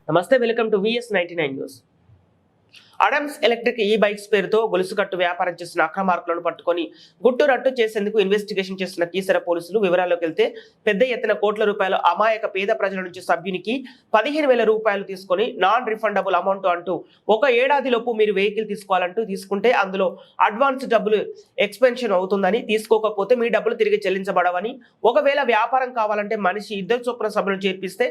నమస్తే, welcome to VS99 news. Adam's electric ఈ bikes పేరుతో గొలుసుకట్టు వ్యాపారం చేస్తున్న అక్రమార్కులను పట్టుకొని గుట్టురట్టు చేసేందుకు ఇన్వెస్టిగేషన్ చేస్తున్న కీసర పోలీసులు వివరాల్లోకి వెళ్తే పెద్ద ఎత్తున కోట్ల రూపాయలు అమాయక పేద ప్రజల నుంచి సభ్యునికి 15,000 రూపాయలు తీసుకొని నాన్ రిఫండబుల్ అమౌంట్ అంటూ ఒక ఏడాదిలోపు మీరు వెహికల్ తీసుకోవాలంటూ తీసుకుంటే అందులో అడ్వాన్స్ డబ్బులు ఎక్స్పెన్షన్ అవుతుందని, తీసుకోకపోతే మీ డబ్బులు తిరిగి చెల్లించబడవని, ఒకవేళ వ్యాపారం కావాలంటే మనిషి 2 చొప్పున సభ్యులను చేర్పిస్తే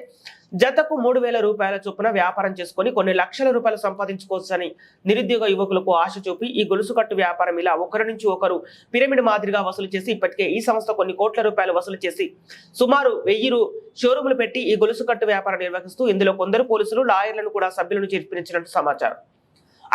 జతకు 3,000 రూపాయల చొప్పున వ్యాపారం చేసుకొని కొన్ని లక్షల రూపాయలు సంపాదించుకోవచ్చని నిరుద్యోగ యువకులకు ఆశ చూపి ఈ గొలుసుకట్టు వ్యాపారం ఇలా ఒకరి నుంచి ఒకరు పిరమిడ్ మాదిరిగా వసూలు చేసి ఇప్పటికే ఈ సంస్థ కొన్ని కోట్ల రూపాయలు వసూలు చేసి సుమారు 1000 షోరూములు పెట్టి ఈ గొలుసుకట్టు వ్యాపారం నిర్వహిస్తూ ఇందులో కొందరు పోలీసులు, లాయర్లను కూడా సభ్యులను చేర్పించినట్టు సమాచారం.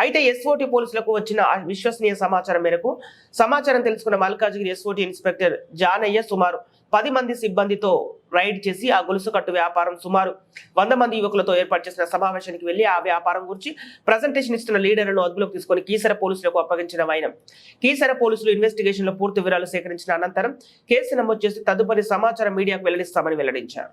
అయితే SOT పోలీసులకు వచ్చిన విశ్వసనీయ సమాచారం మేరకు సమాచారం తెలుసుకున్న మల్కాజ్గిరి SOT ఇన్స్పెక్టర్ జానయ్య సుమారు 10 మంది సిబ్బందితో రైడ్ చేసి ఆ గొలుసుకట్టు వ్యాపారం సుమారు 100 మంది యువకులతో ఏర్పాటు చేసిన సమావేశానికి వెళ్లి ఆ వ్యాపారం గురించి ప్రజెంటేషన్ ఇస్తున్న లీడర్లను అదుపులోకి తీసుకుని కీసర పోలీసులకు అప్పగించిన వైనం. కీసర పోలీసులు ఇన్వెస్టిగేషన్ లో పూర్తి వివరాలు సేకరించిన అనంతరం కేసు నమోదు చేసి తదుపరి సమాచారం మీడియాకు వెల్లడిస్తామని వెల్లడించారు.